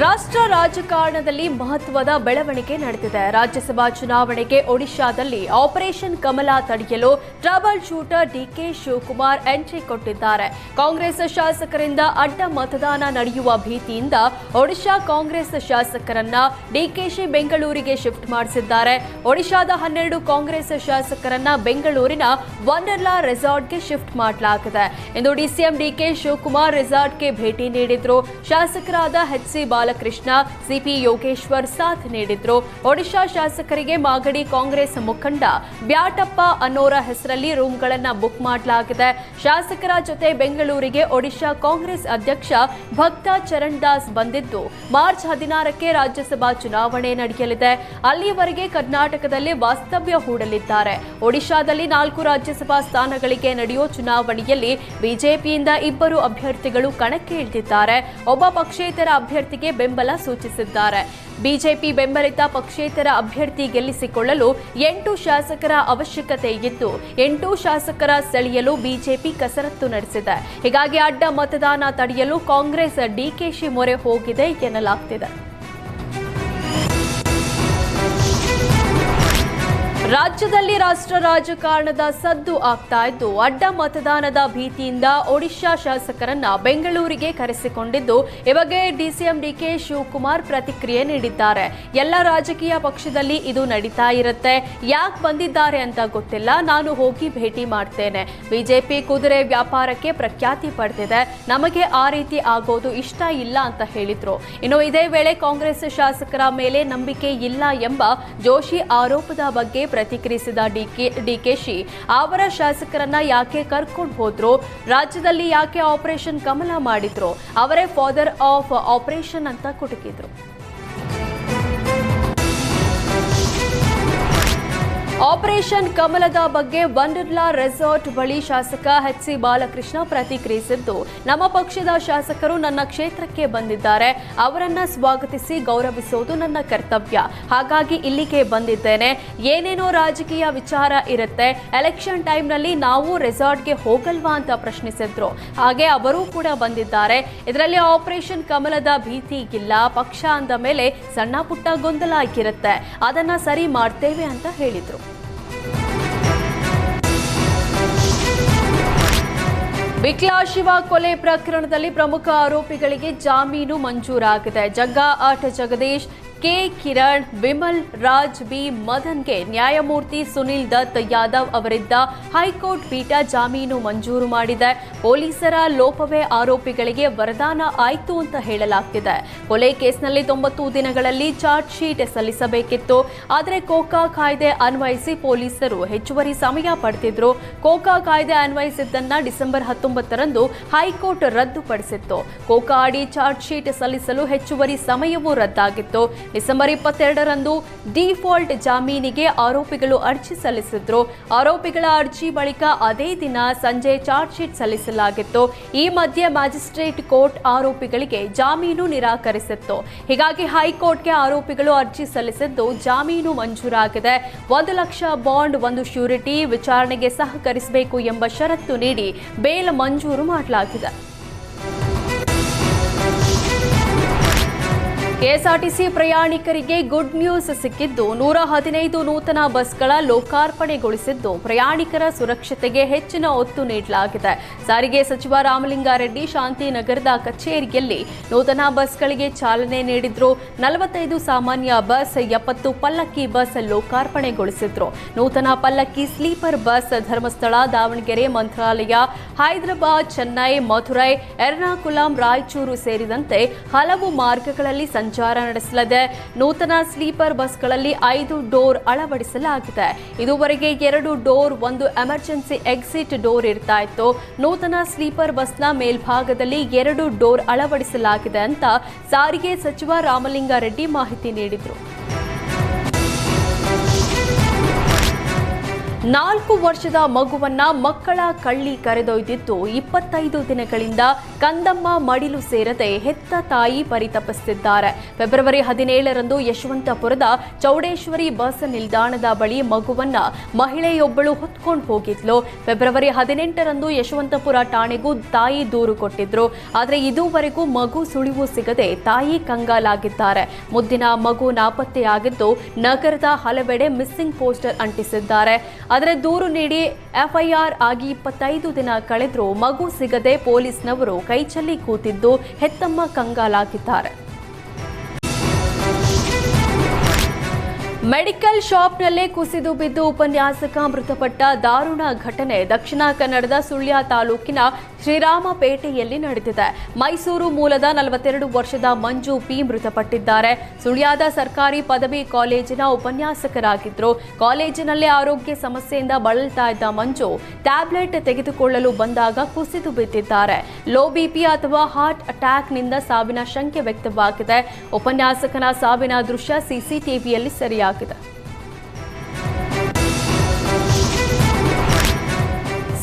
ರಾಷ್ಟ್ರ ರಾಜಕಾರಣದಲ್ಲಿ ಮಹತ್ವದ ಬೆಳವಣಿಗೆ ನಡೆದಿದೆ. ರಾಜ್ಯಸಭಾ ಚುನಾವಣೆಗೆ ಒಡಿಶಾದಲ್ಲಿ ಆಪರೇಷನ್ ಕಮಲ ತಡೆಯಲು trouble shooter DK Shivakumar entry ಕೊಟ್ಟಿದ್ದಾರೆ. ಕಾಂಗ್ರೆಸ್ ಶಾಸಕರಿಂದ ಅಡ್ಡ ಮತದಾನ ನಡೆಯುವ ಭೀತಿಯಿಂದ ಒಡಿಶಾ ಕಾಂಗ್ರೆಸ್ ಶಾಸಕರನ್ನ ಡಿಕೆಶಿ ಬೆಂಗಳೂರಿಗೆ ಶಿಫ್ಟ್ ಮಾಡಿಸಿದ್ದಾರೆ. ಒಡಿಶಾದ 12 ಕಾಂಗ್ರೆಸ್ ಶಾಸಕರನ್ನ ಬೆಂಗಳೂರಿನ ವಂಡರ್ಲಾ ರೆಸಾರ್ಟ್ಗೆ ಶಿಫ್ಟ್ ಮಾಡಲಾಗಿದೆ. ಇಂದು ಡಿಸಿಎಂ ಡಿಕೆ ಶಿವಕುಮಾರ್ ರೆಸಾರ್ಟ್ಗೆ ಭೇಟಿ ನೀಡಿದ್ರು. ಶಾಸಕರಾದ ಎಚ್.ಸಿ. ಬಾಲಕೃಷ್ಣ, ಸಿಪಿ ಯೋಗೇಶ್ವರ್ ಸಾಥ್ ನೀಡಿದ್ರು. ಒಡಿಶಾ ಶಾಸಕರಿಗೆ ಮಾಗಡಿ ಕಾಂಗ್ರೆಸ್ ಮುಖಂಡ ಬ್ಯಾಟಪ್ಪ ಅನ್ನೋರ ಹೆಸರಲ್ಲಿ ರೂಮ್ಗಳನ್ನು ಬುಕ್ ಮಾಡಲಾಗಿದೆ. ಶಾಸಕರ ಜೊತೆ ಬೆಂಗಳೂರಿಗೆ ಒಡಿಶಾ ಕಾಂಗ್ರೆಸ್ ಅಧ್ಯಕ್ಷ ಭಕ್ತ ಚರಣ್ ದಾಸ್ ಬಂದಿದ್ದು, ಮಾರ್ಚ್ 16ಕ್ಕೆ ರಾಜ್ಯಸಭಾ ಚುನಾವಣೆ ನಡೆಯಲಿದೆ. ಅಲ್ಲಿಯವರೆಗೆ ಕರ್ನಾಟಕದಲ್ಲಿ ವಾಸ್ತವ್ಯ ಹೂಡಲಿದ್ದಾರೆ. ಒಡಿಶಾದಲ್ಲಿ 4 ರಾಜ್ಯಸಭಾ ಸ್ಥಾನಗಳಿಗೆ ನಡೆಯುವ ಚುನಾವಣೆಯಲ್ಲಿ ಬಿಜೆಪಿಯಿಂದ 2 ಅಭ್ಯರ್ಥಿಗಳು ಕಣಕ್ಕೆ ಇಳಿದಿದ್ದಾರೆ. ಒಬ್ಬ ಪಕ್ಷೇತರ ಅಭ್ಯರ್ಥಿಗೆ ಬೆಂಬಲ ಸೂಚಿಸಿದ್ದಾರೆ. ಬಿಜೆಪಿ ಬೆಂಬಲಿತ ಪಕ್ಷೇತರ ಅಭ್ಯರ್ಥಿ ಗೆಲ್ಲಿಸಿಕೊಳ್ಳಲು 8 ಶಾಸಕರ ಅವಶ್ಯಕತೆ ಇದ್ದು 8 ಶಾಸಕರ ಸೆಳೆಯಲು ಬಿಜೆಪಿ ಕಸರತ್ತು ನಡೆಸಿದೆ. ಹೀಗಾಗಿ ಅಡ್ಡ ಮತದಾನ ತಡೆಯಲು ಕಾಂಗ್ರೆಸ್ ಡಿಕೆಶಿ ಮೊರೆ ಹೋಗಿದೆ ಎನ್ನಲಾಗ್ತಿದೆ. ರಾಜ್ಯದಲ್ಲಿ ರಾಷ್ಟ್ರ ರಾಜಕಾರಣದ ಸದ್ದು ಆಗ್ತಾ ಇದ್ದು, ಅಡ್ಡ ಮತದಾನದ ಭೀತಿಯಿಂದ ಒಡಿಶಾ ಶಾಸಕರನ್ನ ಬೆಂಗಳೂರಿಗೆ ಕರೆಸಿಕೊಂಡಿದ್ದು, ಈ ಬಗ್ಗೆ ಡಿಸಿಎಂ ಡಿಕೆ ಶಿವಕುಮಾರ್ ಪ್ರತಿಕ್ರಿಯೆ ನೀಡಿದ್ದಾರೆ. ಎಲ್ಲ ರಾಜಕೀಯ ಪಕ್ಷದಲ್ಲಿ ಇದು ನಡೀತಾ ಇರುತ್ತೆ. ಯಾಕೆ ಬಂದಿದ್ದಾರೆ ಅಂತ ಗೊತ್ತಿಲ್ಲ. ನಾನು ಹೋಗಿ ಭೇಟಿ ಮಾಡ್ತೇನೆ. ಬಿಜೆಪಿ ಕುದುರೆ ವ್ಯಾಪಾರಕ್ಕೆ ಪ್ರಖ್ಯಾತಿ ಪಡೆದಿದೆ. ನಮಗೆ ಆ ರೀತಿ ಆಗೋದು ಇಷ್ಟ ಇಲ್ಲ ಅಂತ ಹೇಳಿದ್ರು. ಇನ್ನು ಇದೇ ವೇಳೆ ಕಾಂಗ್ರೆಸ್ ಶಾಸಕರ ಮೇಲೆ ನಂಬಿಕೆ ಇಲ್ಲ ಎಂಬ ಜೋಶಿ ಆರೋಪದ ಬಗ್ಗೆ ಪ್ರತಿಕ್ರಿಯಿಸಿದ ಡಿಕೆಶಿ, ಅವರ ಶಾಸಕರನ್ನ ಯಾಕೆ ಕರ್ಕೊಂಡು ಹೋದ್ರು, ರಾಜ್ಯದಲ್ಲಿ ಯಾಕೆ ಆಪರೇಷನ್ ಕಮಲ ಮಾಡಿದ್ರು, ಅವರೇ ಫಾದರ್ ಆಫ್ ಆಪರೇಷನ್ ಅಂತ ಕುಟುಕಿದ್ರು. ಆಪರೇಷನ್ ಕಮಲದ ಬಗ್ಗೆ ವಂಡರ್ಲಾ ರೆಸಾರ್ಟ್ ಬಳಿ ಶಾಸಕ ಎಚ್.ಸಿ. ಬಾಲಕೃಷ್ಣ ಪ್ರತಿಕ್ರಿಯಿಸಿದ್ದು, ನಮ್ಮ ಪಕ್ಷದ ಶಾಸಕರು ನನ್ನ ಕ್ಷೇತ್ರಕ್ಕೆ ಬಂದಿದ್ದಾರೆ. ಅವರನ್ನ ಸ್ವಾಗತಿಸಿ ಗೌರವಿಸುವುದು ನನ್ನ ಕರ್ತವ್ಯ. ಹಾಗಾಗಿ ಇಲ್ಲಿಗೆ ಬಂದಿದ್ದೇನೆ. ಏನೇನೋ ರಾಜಕೀಯ ವಿಚಾರ ಇರುತ್ತೆ. ಎಲೆಕ್ಷನ್ ಟೈಮ್ನಲ್ಲಿ ನಾವು ರೆಸಾರ್ಟ್ಗೆ ಹೋಗಲ್ವಾ ಅಂತ ಪ್ರಶ್ನಿಸಿದ್ರು. ಹಾಗೆ ಅವರು ಕೂಡ ಬಂದಿದ್ದಾರೆ. ಇದರಲ್ಲಿ ಆಪರೇಷನ್ ಕಮಲದ ಭೀತಿ ಇಲ್ಲ. ಪಕ್ಷ ಅಂದ ಮೇಲೆ ಸಣ್ಣ ಪುಟ್ಟ ಗೊಂದಲ ಇರುತ್ತೆ. ಅದನ್ನ ಸರಿ ಮಾಡ್ತೇವೆ ಅಂತ ಹೇಳಿದ್ರು. ಬಿಕ್ಲಾ ಶಿವ ಕೊಲೆ ಪ್ರಕರಣದಲ್ಲಿ ಪ್ರಮುಖ ಆರೋಪಿಗಳಿಗೆ ಜಾಮೀನು ಮಂಜೂರಾಗಿದೆ. ಜಗ್ಗಾ ಆಟ ಜಗದೀಶ್, ಕೆ ಕಿರಣ್, ವಿಮಲ್ ರಾಜ್, ಬಿ ಮದನ್ಗೆ ನ್ಯಾಯಮೂರ್ತಿ ಸುನಿಲ್ ದತ್ ಯಾದವ್ ಅವರಿದ್ದ ಹೈಕೋರ್ಟ್ ಪೀಠ ಜಾಮೀನು ಮಂಜೂರು ಮಾಡಿದೆ. ಪೊಲೀಸರ ಲೋಪವೇ ಆರೋಪಿಗಳಿಗೆ ವರದಾನ ಆಯಿತು ಅಂತ ಹೇಳಲಾಗ್ತಿದೆ. ಕೊಲೆ ಕೇಸ್ನಲ್ಲಿ 90 ದಿನಗಳಲ್ಲಿ ಚಾರ್ಜ್ ಶೀಟ್ ಸಲ್ಲಿಸಬೇಕಿತ್ತು. ಆದರೆ ಕೋಕಾ ಕಾಯ್ದೆ ಅನ್ವಯಿಸಿ ಪೊಲೀಸರು ಹೆಚ್ಚುವರಿ ಸಮಯ ಪಡೆದಿದ್ರು. ಕೋಕಾ ಕಾಯ್ದೆ ಅನ್ವಯಿಸಿದ್ದನ್ನ ಡಿಸೆಂಬರ್ 19ರಂದು ಹೈಕೋರ್ಟ್ ರದ್ದುಪಡಿಸಿತ್ತು. ಕೋಕಾ ಅಡಿ ಚಾರ್ಜ್ ಶೀಟ್ ಸಲ್ಲಿಸಲು ಹೆಚ್ಚುವರಿ ಸಮಯವೂ ರದ್ದಾಗಿತ್ತು. ಡಿಸೆಂಬರ್ 22ರಂದು ಡಿಫಾಲ್ಟ್ ಜಾಮೀನಿಗೆ ಆರೋಪಿಗಳು ಅರ್ಜಿ ಸಲ್ಲಿಸಿದ್ರು. ಆರೋಪಿಗಳ ಅರ್ಜಿ ಬಳಿಕ ಅದೇ ದಿನ ಸಂಜೆ ಚಾರ್ಜ್ ಶೀಟ್ ಸಲ್ಲಿಸಲಾಗಿತ್ತು. ಈ ಮಧ್ಯೆ ಮ್ಯಾಜಿಸ್ಟ್ರೇಟ್ ಕೋರ್ಟ್ ಆರೋಪಿಗಳಿಗೆ ಜಾಮೀನು ನಿರಾಕರಿಸಿತ್ತು. ಹೀಗಾಗಿ ಹೈಕೋರ್ಟ್ಗೆ ಆರೋಪಿಗಳು ಅರ್ಜಿ ಸಲ್ಲಿಸಿದ್ದು ಜಾಮೀನು ಮಂಜೂರಾಗಿದೆ. 1 ಲಕ್ಷ ಬಾಂಡ್, 1 ಶ್ಯೂರಿಟಿ, ವಿಚಾರಣೆಗೆ ಸಹಕರಿಸಬೇಕು ಎಂಬ ಷರತ್ತು ನೀಡಿ ಬೇಲ್ ಮಂಜೂರು ಮಾಡಲಾಗಿದೆ. ಕೆಎಸ್ಆರ್ಟಿಸಿ ಪ್ರಯಾಣಿಕರಿಗೆ ಗುಡ್ ನ್ಯೂಸ್ ಸಿಕ್ಕಿದ್ದು, 115 ನೂತನ ಬಸ್ಗಳ ಲೋಕಾರ್ಪಣೆಗೊಳಿಸಿದ್ದು, ಪ್ರಯಾಣಿಕರ ಸುರಕ್ಷತೆಗೆ ಹೆಚ್ಚಿನ ಒತ್ತು ನೀಡಲಾಗಿದೆ. ಸಾರಿಗೆ ಸಚಿವ ರಾಮಲಿಂಗಾರೆಡ್ಡಿ ಶಾಂತಿನಗರದ ಕಚೇರಿಯಲ್ಲಿ ನೂತನ ಬಸ್ಗಳಿಗೆ ಚಾಲನೆ ನೀಡಿದ್ರು. 45 ಸಾಮಾನ್ಯ ಬಸ್, 70 ಪಲ್ಲಕ್ಕಿ ಬಸ್ ಲೋಕಾರ್ಪಣೆಗೊಳಿಸಿದ್ರು. ನೂತನ ಪಲ್ಲಕ್ಕಿ ಸ್ಲೀಪರ್ ಬಸ್ ಧರ್ಮಸ್ಥಳ, ದಾವಣಗೆರೆ, ಮಂತ್ರಾಲಯ, ಹೈದರಾಬಾದ್, ಚೆನ್ನೈ, ಮಧುರೈ, ಎರ್ನಾಕುಲಂ, ರಾಯಚೂರು ಸೇರಿದಂತೆ ಹಲವು ಮಾರ್ಗಗಳಲ್ಲಿ ಸಂಚಾರ ನಡೆಸಲಿದೆ. ನೂತನ ಸ್ಲೀಪರ್ ಬಸ್ಗಳಲ್ಲಿ 5 ಡೋರ್ ಅಳವಡಿಸಲಾಗಿದೆ. ಇದುವರೆಗೆ 2 ಡೋರ್, 1 ಎಮರ್ಜೆನ್ಸಿ ಎಕ್ಸಿಟ್ ಡೋರ್ ಇರ್ತಾ ಇತ್ತು. ನೂತನ ಸ್ಲೀಪರ್ ಬಸ್ನ ಮೇಲ್ಭಾಗದಲ್ಲಿ 2 ಡೋರ್ ಅಳವಡಿಸಲಾಗಿದೆ ಅಂತ ಸಾರಿಗೆ ಸಚಿವ ರಾಮಲಿಂಗಾರೆಡ್ಡಿ ಮಾಹಿತಿ ನೀಡಿದರು. 4 ವರ್ಷದ ಮಗುವನ್ನ ಮಕ್ಕಳ ಕಳ್ಳಿ ಕರೆದೊಯ್ದಿದ್ದು 25 ದಿನಗಳಿಂದ ಕಂದಮ್ಮ ಮಡಿಲು ಸೇರದೆ ಹೆತ್ತ ತಾಯಿ ಪರಿತಪಿಸುತ್ತಿದ್ದಾರೆ. ಫೆಬ್ರವರಿ 17ರಂದು ಯಶವಂತಪುರದ ಚೌಡೇಶ್ವರಿ ಬಸ್ ನಿಲ್ದಾಣದ ಬಳಿ ಮಗುವನ್ನ ಮಹಿಳೆಯೊಬ್ಬಳು ಹೊತ್ಕೊಂಡು ಹೋಗಿದ್ಲು. ಫೆಬ್ರವರಿ 18ರಂದು ಯಶವಂತಪುರ ಠಾಣೆಗೂ ತಾಯಿ ದೂರು ಕೊಟ್ಟಿದ್ರು. ಆದರೆ ಇದುವರೆಗೂ ಮಗು ಸುಳಿವು ಸಿಗದೆ ತಾಯಿ ಕಂಗಾಲಾಗಿದ್ದಾರೆ. ಮುದ್ದಿನ ಮಗು ನಾಪತ್ತೆಯಾಗಿದ್ದು ನಗರದ ಹಲವೆಡೆ ಮಿಸ್ಸಿಂಗ್ ಪೋಸ್ಟರ್ ಅಂಟಿಸಿದ್ದಾರೆ. ಆದರೆ ದೂರು ನೀಡಿ ಎಫ್ಐಆರ್ ಆಗಿ 25 ದಿನ ಕಳೆದರೂ ಮಗು ಸಿಗದೆ ಪೊಲೀಸ್ನವರು ಕೈಚೆಲ್ಲಿ ಕೂತಿದ್ದು ಹೆತ್ತಮ್ಮ ಕಂಗಾಲಾಗಿದ್ದಾರೆ. ಮೆಡಿಕಲ್ ಶಾಪ್ನಲ್ಲೇ ಕುಸಿದು ಬಿದ್ದು ಉಪನ್ಯಾಸಕ ಮೃತಪಟ್ಟ ದಾರುಣ ಘಟನೆ ದಕ್ಷಿಣ ಕನ್ನಡದ ಸುಳ್ಯ ತಾಲೂಕಿನ ಶ್ರೀರಾಮಪೇಟೆಯಲ್ಲಿ ನಡೆದಿದೆ. ಮೈಸೂರು ಮೂಲದ 42 ವರ್ಷದ ಮಂಜು ಪಿ ಮೃತಪಟ್ಟಿದ್ದಾರೆ. ಸುಳ್ಯದ ಸರ್ಕಾರಿ ಪದವಿ ಕಾಲೇಜಿನ ಉಪನ್ಯಾಸಕರಾಗಿದ್ದರು. ಕಾಲೇಜಿನಲ್ಲೇ ಆರೋಗ್ಯ ಸಮಸ್ಯೆಯಿಂದ ಬಳಲ್ತಾ ಇದ್ದ ಮಂಜು ಟ್ಯಾಬ್ಲೆಟ್ ತೆಗೆದುಕೊಳ್ಳಲು ಬಂದಾಗ ಕುಸಿದು ಬಿದ್ದಿದ್ದಾರೆ. ಲೋ ಬಿಪಿ ಅಥವಾ ಹಾರ್ಟ್ ಅಟ್ಯಾಕ್ನಿಂದ ಸಾವಿನ ಶಂಕೆ ವ್ಯಕ್ತವಾಗಿದೆ. ಉಪನ್ಯಾಸಕನ ಸಾವಿನ ದೃಶ್ಯ ಸಿಸಿಟಿವಿಯಲ್ಲಿ ಸೆರೆಯಾಗಿದೆ.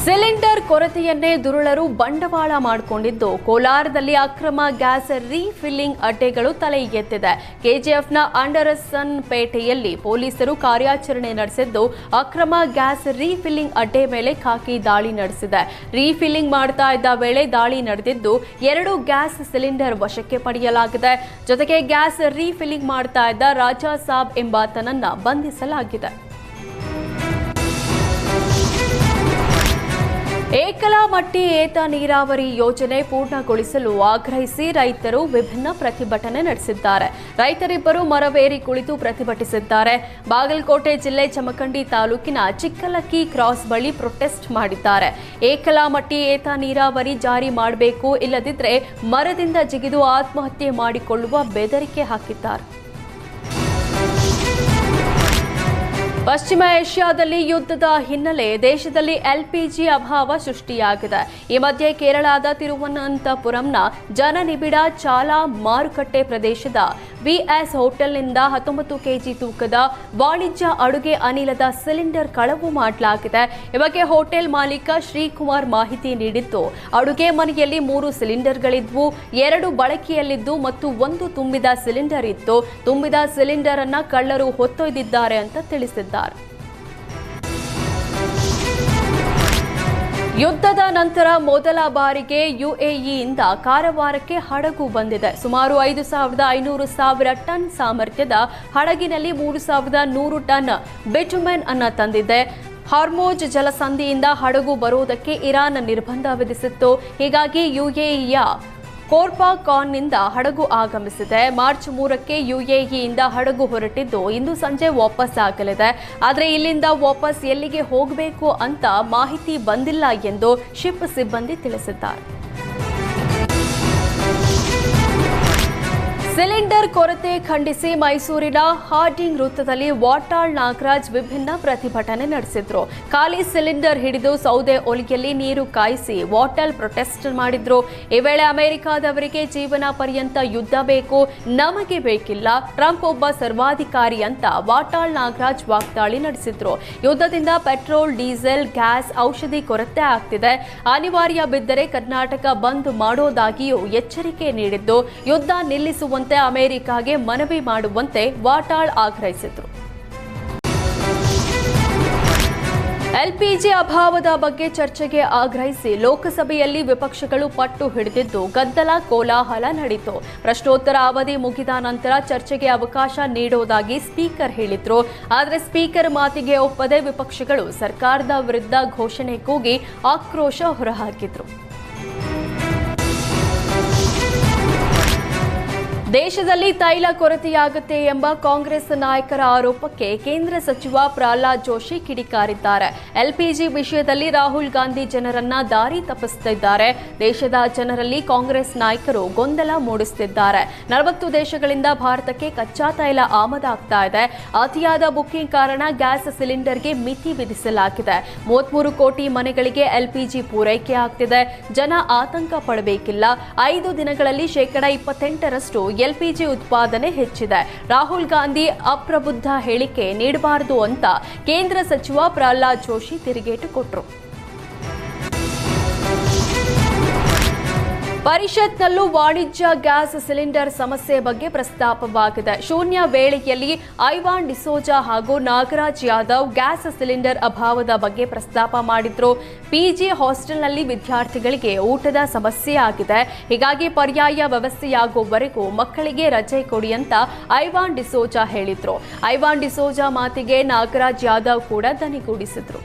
ಸಿಲಿಂಡರ್ ಕೊರತೆಯನ್ನೇ ದುರುಳರು ಬಂಡವಾಳ ಮಾಡಿಕೊಂಡಿದ್ದು ಕೋಲಾರದಲ್ಲಿ ಅಕ್ರಮ ಗ್ಯಾಸ್ ರೀಫಿಲ್ಲಿಂಗ್ ಅಡ್ಡೆಗಳು ತಲೆ ಎತ್ತಿದೆ. ಕೆಜಿಎಫ್ನ ಅಂಡರ್ಸನ್ ಪೇಟೆಯಲ್ಲಿ ಪೊಲೀಸರು ಕಾರ್ಯಾಚರಣೆ ನಡೆಸಿದ್ದು ಅಕ್ರಮ ಗ್ಯಾಸ್ ರೀಫಿಲ್ಲಿಂಗ್ ಅಡ್ಡೆ ಮೇಲೆ ಖಾಕಿ ದಾಳಿ ನಡೆಸಿದೆ. ರೀಫಿಲ್ಲಿಂಗ್ ಮಾಡ್ತಾ ಇದ್ದ ವೇಳೆ ದಾಳಿ ನಡೆದಿದ್ದು 2 ಗ್ಯಾಸ್ ಸಿಲಿಂಡರ್ ವಶಕ್ಕೆ ಪಡೆಯಲಾಗಿದೆ. ಜೊತೆಗೆ ಗ್ಯಾಸ್ ರೀಫಿಲ್ಲಿಂಗ್ ಮಾಡ್ತಾ ಇದ್ದ ರಾಜಾ ಸಾಬ್ ಎಂಬಾತನನ್ನ ಬಂಧಿಸಲಾಗಿದೆ. ಏಕಲಾಮಟ್ಟಿ ಏತ ನೀರಾವರಿ ಯೋಜನೆ ಪೂರ್ಣಗೊಳಿಸಲು ಆಗ್ರಹಿಸಿ ರೈತರು ವಿಭಿನ್ನ ಪ್ರತಿಭಟನೆ ನಡೆಸಿದ್ದಾರೆ. ರೈತರಿಬ್ಬರು ಮರವೇರಿ ಕುಳಿತು ಪ್ರತಿಭಟಿಸಿದ್ದಾರೆ. ಬಾಗಲಕೋಟೆ ಜಿಲ್ಲೆ ಜಮಖಂಡಿ ತಾಲೂಕಿನ ಚಿಕ್ಕಲಕ್ಕಿ ಕ್ರಾಸ್ ಬಳಿ ಪ್ರೊಟೆಸ್ಟ್ ಮಾಡಿದ್ದಾರೆ. ಏಕಲಾಮಟ್ಟಿ ಏತ ನೀರಾವರಿ ಜಾರಿ ಮಾಡಬೇಕು, ಇಲ್ಲದಿದ್ದರೆ ಮರದಿಂದ ಜಿಗಿದು ಆತ್ಮಹತ್ಯೆ ಮಾಡಿಕೊಳ್ಳುವ ಬೆದರಿಕೆ ಹಾಕಿದ್ದಾರೆ. ಪಶ್ಚಿಮ ಏಷ್ಯಾದಲ್ಲಿ ಯುದ್ಧದ ಹಿನ್ನೆಲೆ ದೇಶದಲ್ಲಿ ಎಲ್ಪಿಜಿ ಅಭಾವ ಸೃಷ್ಟಿಯಾಗಿದೆ. ಈ ಮಧ್ಯೆ ಕೇರಳದ ತಿರುವನಂತಪುರಂನ ಜನನಿಬಿಡ ಚಾಲಾ ಮಾರುಕಟ್ಟೆ ಪ್ರದೇಶದ ವಿಎಸ್ ಹೋಟೆಲ್ನಿಂದ 19 ಕೆಜಿ ತೂಕದ ವಾಣಿಜ್ಯ ಅಡುಗೆ ಅನಿಲದ ಸಿಲಿಂಡರ್ ಕಳವು ಮಾಡಲಾಗಿದೆ. ಈ ಬಗ್ಗೆ ಹೋಟೆಲ್ ಮಾಲೀಕ ಶ್ರೀಕುಮಾರ್ ಮಾಹಿತಿ ನೀಡಿದ್ದು, ಅಡುಗೆ ಮನೆಯಲ್ಲಿ 3 ಸಿಲಿಂಡರ್ಗಳಿದ್ವು, 2 ಬಳಕೆಯಲ್ಲಿದ್ದು ಮತ್ತು 1 ತುಂಬಿದ ಸಿಲಿಂಡರ್ ಇತ್ತು. ತುಂಬಿದ ಸಿಲಿಂಡರ್ ಅನ್ನ ಕಳ್ಳರು ಹೊತ್ತೊಯ್ದಿದ್ದಾರೆ ಅಂತ ತಿಳಿಸಿದ್ದಾರೆ. ಯುದ್ಧದ ನಂತರ ಮೊದಲ ಬಾರಿಗೆ ಯುಎಇಯಿಂದ ಕಾರವಾರಕ್ಕೆ ಹಡಗು ಬಂದಿದೆ. ಸುಮಾರು 5,500 ಟನ್ ಸಾಮರ್ಥ್ಯದ ಹಡಗಿನಲ್ಲಿ 3,100 ಟನ್ ಬಿಟುಮೆನ್ ಅನ್ನು ತಂದಿದೆ. ಹಾರ್ಮೋಜ್ ಜಲಸಂಧಿಯಿಂದ ಹಡಗು ಬರುವುದಕ್ಕೆ ಇರಾನ್ ನಿರ್ಬಂಧ ವಿಧಿಸಿತ್ತು. ಹೀಗಾಗಿ ಯುಎಇಯ ಕೋರ್ಪಾಕಾನ್ನಿಂದ ಹಡಗು ಆಗಮಿಸಿದೆ. ಮಾರ್ಚ್ 3ಕ್ಕೆ ಯುಎಇಯಿಂದ ಹಡಗು ಹೊರಟಿದ್ದು ಇಂದು ಸಂಜೆ ವಾಪಸ್ ಆಗಲಿದೆ. ಆದರೆ ಇಲ್ಲಿಂದ ವಾಪಸ್ ಎಲ್ಲಿಗೆ ಹೋಗಬೇಕು ಅಂತ ಮಾಹಿತಿ ಬಂದಿಲ್ಲ ಎಂದು ಶಿಪ್ ಸಿಬ್ಬಂದಿ ತಿಳಿಸಿದ್ದಾರೆ. ಸಿಲಿಂಡರ್ ಕೊರತೆ ಖಂಡಿಸಿ ಮೈಸೂರಿನ ಹಾರ್ಡಿಂಗ್ ವೃತ್ತದಲ್ಲಿ ವಾಟಾಳ್ ನಾಗರಾಜ್ ವಿಭಿನ್ನ ಪ್ರತಿಭಟನೆ ನಡೆಸಿದ್ರು. ಖಾಲಿ ಸಿಲಿಂಡರ್ ಹಿಡಿದು ಸೌದೆ ಒಲೆಯಲ್ಲಿ ನೀರು ಕಾಯಿಸಿ ವಾಟಾಳ್ ಪ್ರೊಟೆಸ್ಟ್ ಮಾಡಿದ್ರು. ಈ ವೇಳೆ ಅಮೆರಿಕಾದವರಿಗೆ ಜೀವನ ಪರ್ಯಂತ ಯುದ್ಧ ಬೇಕು, ನಮಗೆ ಬೇಕಿಲ್ಲ, ಟ್ರಂಪ್ ಒಬ್ಬ ಸರ್ವಾಧಿಕಾರಿ ಅಂತ ವಾಟಾಳ್ ನಾಗರಾಜ್ ವಾಗ್ದಾಳಿ ನಡೆಸಿದ್ರು. ಯುದ್ಧದಿಂದ ಪೆಟ್ರೋಲ್, ಡೀಸೆಲ್, ಗ್ಯಾಸ್, ಔಷಧಿ ಕೊರತೆ ಆಗ್ತಿದೆ. ಅನಿವಾರ್ಯ ಬಿದ್ದರೆ ಕರ್ನಾಟಕ ಬಂದ್ ಮಾಡೋದಾಗಿಯೂ ಎಚ್ಚರಿಕೆ ನೀಡಿದ್ದು, ಯುದ್ಧ ನಿಲ್ಲಿಸುವಂತೆ ಅಮೆರಿಕಾಗೆ ಮನವಿ ಮಾಡುವಂತೆ ವಾಟಾಳ್ ಆಗ್ರಹಿಸಿದರು. ಎಲ್ಪಿಜಿ ಅಭಾವದ ಬಗ್ಗೆ ಚರ್ಚೆಗೆ ಆಗ್ರಹಿಸಿ ಲೋಕಸಭೆಯಲ್ಲಿ ವಿಪಕ್ಷಗಳು ಪಟ್ಟು ಹಿಡಿದಿದ್ದು ಗದ್ದಲ ಕೋಲಾಹಲ ನಡೆಯಿತು. ಪ್ರಶ್ನೋತ್ತರ ಅವಧಿ ಮುಗಿದ ನಂತರ ಚರ್ಚೆಗೆ ಅವಕಾಶ ನೀಡುವುದಾಗಿ ಸ್ಪೀಕರ್ ಹೇಳಿದ್ರು. ಆದರೆ ಸ್ಪೀಕರ್ ಮಾತಿಗೆ ಒಪ್ಪದೆ ವಿಪಕ್ಷಗಳು ಸರ್ಕಾರದ ವಿರುದ್ಧ ಘೋಷಣೆ ಕೂಗಿ ಆಕ್ರೋಶ ಹೊರಹಾಕಿದ್ರು. ದೇಶದಲ್ಲಿ ತೈಲ ಕೊರತೆಯಾಗುತ್ತೆ ಎಂಬ ಕಾಂಗ್ರೆಸ್ ನಾಯಕರ ಆರೋಪಕ್ಕೆ ಕೇಂದ್ರ ಸಚಿವ ಪ್ರಹ್ಲಾದ್ ಜೋಶಿ ಕಿಡಿಕಾರಿದ್ದಾರೆ. ಎಲ್ಪಿಜಿ ವಿಷಯದಲ್ಲಿ ರಾಹುಲ್ ಗಾಂಧಿ ಜನರನ್ನ ದಾರಿ ತಪ್ಪಿಸುತ್ತಿದ್ದಾರೆ. ದೇಶದ ಜನರಲ್ಲಿ ಕಾಂಗ್ರೆಸ್ ನಾಯಕರು ಗೊಂದಲ ಮೂಡಿಸುತ್ತಿದ್ದಾರೆ. 40 ದೇಶಗಳಿಂದ ಭಾರತಕ್ಕೆ ಕಚ್ಚಾ ತೈಲ ಆಮದಾಗ್ತಾ ಇದೆ. ಅತಿಯಾದ ಬುಕ್ಕಿಂಗ್ ಕಾರಣ ಗ್ಯಾಸ್ ಸಿಲಿಂಡರ್ಗೆ ಮಿತಿ ವಿಧಿಸಲಾಗಿದೆ. 33 ಕೋಟಿ ಮನೆಗಳಿಗೆ ಎಲ್ಪಿಜಿ ಪೂರೈಕೆ ಆಗ್ತಿದೆ. ಜನ ಆತಂಕ ಪಡಬೇಕಿಲ್ಲ. 5 ದಿನಗಳಲ್ಲಿ 28% ಎಲ್ಪಿಜಿ ಉತ್ಪಾದನೆ ಹೆಚ್ಚಿದೆ. ರಾಹುಲ್ ಗಾಂಧಿ ಅಪ್ರಬುದ್ಧ ಹೇಳಿಕೆ ನೀಡಬಾರದು ಅಂತ ಕೇಂದ್ರ ಸಚಿವ ಪ್ರಹ್ಲಾದ್ ಜೋಶಿ ತಿರುಗೇಟು ಕೊಟ್ಟರು. ಪರಿಷತ್ನಲ್ಲೂ ವಾಣಿಜ್ಯ ಗ್ಯಾಸ್ ಸಿಲಿಂಡರ್ ಸಮಸ್ಯೆ ಬಗ್ಗೆ ಪ್ರಸ್ತಾಪವಾಗಿದೆ. ಶೂನ್ಯ ವೇಳೆಯಲ್ಲಿ ಐವಾನ್ ಡಿಸೋಜಾ ಹಾಗೂ ನಾಗರಾಜ್ ಯಾದವ್ ಗ್ಯಾಸ್ ಸಿಲಿಂಡರ್ ಅಭಾವದ ಬಗ್ಗೆ ಪ್ರಸ್ತಾಪ ಮಾಡಿದ್ರು. ಪಿಜಿ ಹಾಸ್ಟೆಲ್ನಲ್ಲಿ ವಿದ್ಯಾರ್ಥಿಗಳಿಗೆ ಊಟದ ಸಮಸ್ಯೆ ಆಗಿದೆ. ಹೀಗಾಗಿ ಪರ್ಯಾಯ ವ್ಯವಸ್ಥೆಯಾಗುವವರೆಗೂ ಮಕ್ಕಳಿಗೆ ರಜೆ ಕೊಡಿ ಅಂತ ಐವಾನ್ ಡಿಸೋಜಾ ಹೇಳಿದ್ರು. ಐವಾನ್ ಡಿಸೋಜಾ ಮಾತಿಗೆ ನಾಗರಾಜ್ ಯಾದವ್ ಕೂಡ ದನಿಗೂಡಿಸಿದ್ರು.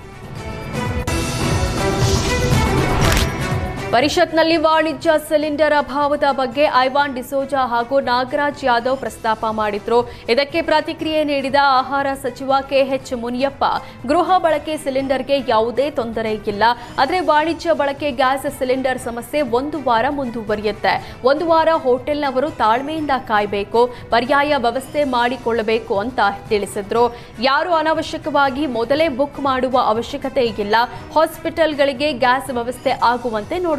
ಪರಿಷತ್ನಲ್ಲಿ ವಾಣಿಜ್ಯ ಸಿಲಿಂಡರ್ ಅಭಾವದ ಬಗ್ಗೆ ಐವಾನ್ ಡಿಸೋಜಾ ಹಾಗೂ ನಾಗರಾಜ್ ಯಾದವ್ ಪ್ರಸ್ತಾಪ ಮಾಡಿದ್ರು. ಇದಕ್ಕೆ ಪ್ರತಿಕ್ರಿಯೆ ನೀಡಿದ ಆಹಾರ ಸಚಿವ ಕೆಎಚ್ ಮುನಿಯಪ್ಪ, ಗೃಹ ಬಳಕೆ ಸಿಲಿಂಡರ್ಗೆ ಯಾವುದೇ ತೊಂದರೆ ಇಲ್ಲ, ಆದರೆ ವಾಣಿಜ್ಯ ಬಳಕೆ ಗ್ಯಾಸ್ ಸಿಲಿಂಡರ್ ಸಮಸ್ಯೆ 1 ವಾರ ಮುಂದುವರಿಯುತ್ತೆ. 1 ವಾರ ಹೋಟೆಲ್ನವರು ತಾಳ್ಮೆಯಿಂದ ಕಾಯಬೇಕು, ಪರ್ಯಾಯ ವ್ಯವಸ್ಥೆ ಮಾಡಿಕೊಳ್ಳಬೇಕು ಅಂತ ತಿಳಿಸಿದ್ರು. ಯಾರು ಅನಾವಶ್ಯಕವಾಗಿ ಮೊದಲೇ ಬುಕ್ ಮಾಡುವ ಅವಶ್ಯಕತೆ ಇಲ್ಲ. ಹಾಸ್ಪಿಟಲ್ಗಳಿಗೆ ಗ್ಯಾಸ್ ವ್ಯವಸ್ಥೆ ಆಗುವಂತೆ ನೋಡಿಕೊಂಡಿದ್ದೇವೆ.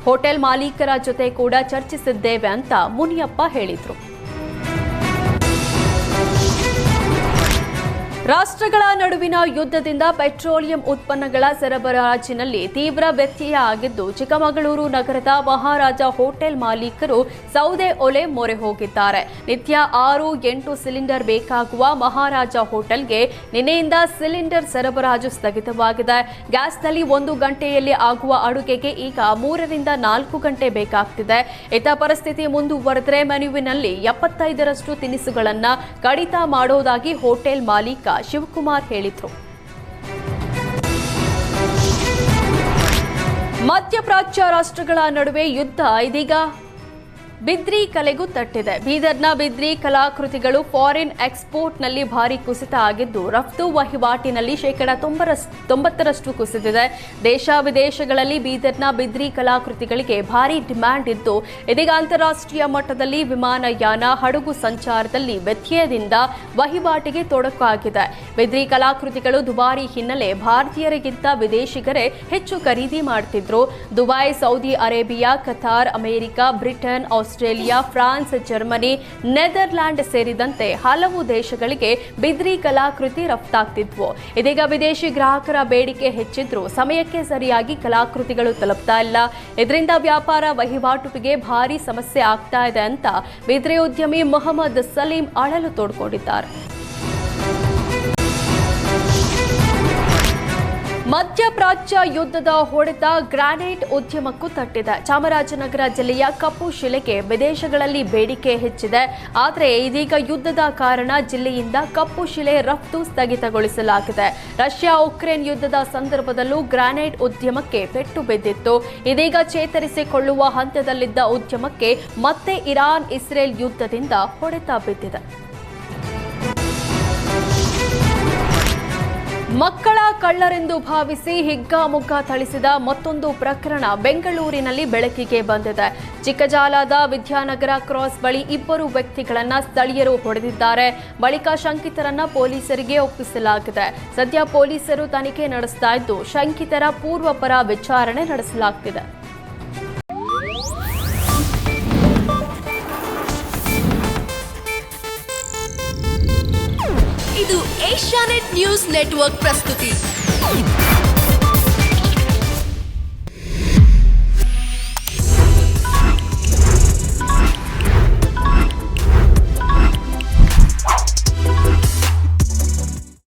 ಹೋಟೆಲ್ ಮಾಲೀಕರ ಜೊತೆ ಕೂಡ ಚರ್ಚಿಸಿದ್ದೇವೆ ಅಂತ ಮುನಿಯಪ್ಪ ಹೇಳಿದರು. ರಾಷ್ಟ್ರಗಳ ನಡುವಿನ ಯುದ್ಧದಿಂದ ಪೆಟ್ರೋಲಿಯಂ ಉತ್ಪನ್ನಗಳ ಸರಬರಾಜಿನಲ್ಲಿ ತೀವ್ರ ವ್ಯತ್ಯಯ ಆಗಿದ್ದು, ಚಿಕ್ಕಮಗಳೂರು ನಗರದ ಮಹಾರಾಜ ಹೋಟೆಲ್ ಮಾಲೀಕರು ಸೌದೆ ಒಲೆ ಮೊರೆ ಹೋಗಿದ್ದಾರೆ. ನಿತ್ಯ 6-8 ಸಿಲಿಂಡರ್ ಬೇಕಾಗುವ ಮಹಾರಾಜ ಹೋಟೆಲ್ಗೆ ನಿನ್ನೆಯಿಂದ ಸಿಲಿಂಡರ್ ಸರಬರಾಜು ಸ್ಥಗಿತವಾಗಿದೆ. ಗ್ಯಾಸ್ನಲ್ಲಿ 1 ಗಂಟೆಯಲ್ಲಿ ಆಗುವ ಅಡುಗೆಗೆ ಈಗ 3ರಿಂದ 4 ಗಂಟೆ ಬೇಕಾಗ್ತಿದೆ. ಇಂಥ ಪರಿಸ್ಥಿತಿ ಮುಂದುವರೆದರೆ ಮೆನುವಿನಲ್ಲಿ 75ರಷ್ಟು ತಿನಿಸುಗಳನ್ನು ಕಡಿತ ಮಾಡೋದಾಗಿ ಹೋಟೆಲ್ ಮಾಲೀಕ ಶಿವಕುಮಾರ್ ಹೇಳಿದರು. ಮಧ್ಯಪ್ರಾಚ್ಯ ರಾಷ್ಟ್ರಗಳ ನಡುವೆ ಯುದ್ಧ ಇದೀಗ ಬಿದ್ರಿ ಕಲೆಗೂ ತಟ್ಟಿದೆ. ಬೀದರ್ನ ಬಿದ್ರಿ ಕಲಾಕೃತಿಗಳು ಫಾರಿನ್ ಎಕ್ಸ್ಪೋರ್ಟ್ನಲ್ಲಿ ಭಾರಿ ಕುಸಿತ ಆಗಿದ್ದು, ರಫ್ತು ವಹಿವಾಟಿನಲ್ಲಿ 90% ಕುಸಿದಿದೆ. ದೇಶ ವಿದೇಶಗಳಲ್ಲಿ ಬೀದರ್ನ ಬಿದ್ರಿ ಕಲಾಕೃತಿಗಳಿಗೆ ಭಾರಿ ಡಿಮ್ಯಾಂಡ್ ಇದ್ದು, ಇದೀಗ ಅಂತಾರಾಷ್ಟ್ರೀಯ ಮಟ್ಟದಲ್ಲಿ ವಿಮಾನಯಾನ, ಹಡಗು ಸಂಚಾರದಲ್ಲಿ ವ್ಯತ್ಯಯದಿಂದ ವಹಿವಾಟಿಗೆ ತೊಡಕಾಗಿದೆ. ಬಿದ್ರಿ ಕಲಾಕೃತಿಗಳು ದುಬಾರಿ ಹಿನ್ನೆಲೆ ಭಾರತೀಯರಿಗಿಂತ ವಿದೇಶಿಗರೇ ಹೆಚ್ಚು ಖರೀದಿ ಮಾಡುತ್ತಿದ್ರು. Dubai, Saudi Arabia, Qatar, America, Britain, Australia, France, Germany, Netherland ಸೇರಿದಂತೆ ಹಲವು ದೇಶಗಳಿಗೆ ಬಿದ್ರಿ ಕಲಾಕೃತಿ ರಫ್ತಾಗ್ತಿದ್ವು. ಇದೀಗ ವಿದೇಶಿ ಗ್ರಾಹಕರ ಬೇಡಿಕೆ ಹೆಚ್ಚಿದ್ರೂ ಸಮಯಕ್ಕೆ ಸರಿಯಾಗಿ ಕಲಾಕೃತಿಗಳು ತಲುಪ್ತಾ ಇಲ್ಲ. ಇದರಿಂದ ವ್ಯಾಪಾರ ವಹಿವಾಟುಗೆ ಭಾರಿ ಸಮಸ್ಯೆ ಆಗ್ತಾ ಇದೆ ಅಂತ ಬಿದ್ರಿ ಉದ್ಯಮಿ ಮೊಹಮ್ಮದ್ ಸಲೀಂ ಅಳಲು ತೋಡ್ಕೊಂಡಿದ್ದಾರೆ. ಮಧ್ಯಪ್ರಾಚ್ಯ ಯುದ್ಧದ ಹೊಡೆತ ಗ್ರಾನೈಟ್ ಉದ್ಯಮಕ್ಕೂ ತಟ್ಟಿದೆ. ಚಾಮರಾಜನಗರ ಜಿಲ್ಲೆಯ ಕಪ್ಪು ಶಿಲೆಗೆ ವಿದೇಶಗಳಲ್ಲಿ ಬೇಡಿಕೆ ಹೆಚ್ಚಿದೆ. ಆದರೆ ಇದೀಗ ಯುದ್ಧದ ಕಾರಣ ಜಿಲ್ಲೆಯಿಂದ ಕಪ್ಪು ಶಿಲೆ ರಫ್ತು ಸ್ಥಗಿತಗೊಳಿಸಲಾಗಿದೆ. ರಷ್ಯಾ ಉಕ್ರೇನ್ ಯುದ್ಧದ ಸಂದರ್ಭದಲ್ಲೂ ಗ್ರಾನೈಟ್ ಉದ್ಯಮಕ್ಕೆ ಪೆಟ್ಟು ಬಿದ್ದಿತ್ತು. ಇದೀಗ ಚೇತರಿಸಿಕೊಳ್ಳುವ ಹಂತದಲ್ಲಿದ್ದ ಉದ್ಯಮಕ್ಕೆ ಮತ್ತೆ ಇರಾನ್ ಇಸ್ರೇಲ್ ಯುದ್ಧದಿಂದ ಹೊಡೆತ ಬಿದ್ದಿದೆ. ಮಕ್ಕಳ ಕಳ್ಳರೆಂದು ಭಾವಿಸಿ ಹಿಗ್ಗಾಮುಗ್ಗಾ ಥಳಿಸಿದ ಮತ್ತೊಂದು ಪ್ರಕರಣ ಬೆಂಗಳೂರಿನಲ್ಲಿ ಬೆಳಕಿಗೆ ಬಂದಿದೆ. ಚಿಕ್ಕಜಾಲದ ವಿದ್ಯಾನಗರ ಕ್ರಾಸ್ ಬಳಿ 2 ವ್ಯಕ್ತಿಗಳನ್ನು ಸ್ಥಳೀಯರು ಹೊಡೆದಿದ್ದಾರೆ. ಬಳಿಕ ಶಂಕಿತರನ್ನ ಪೊಲೀಸರಿಗೆ ಒಪ್ಪಿಸಲಾಗಿದೆ. ಸದ್ಯ ಪೊಲೀಸರು ತನಿಖೆ ನಡೆಸ್ತಾ ಇದ್ದು, ಶಂಕಿತರ ಪೂರ್ವಪರ ವಿಚಾರಣೆ ನಡೆಸಲಾಗುತ್ತಿದೆ. ಇದು ಏಷ್ಯಾನೆಟ್ ನ್ಯೂಸ್ ನೆಟ್ವರ್ಕ್ ಪ್ರಸ್ತುತಿ.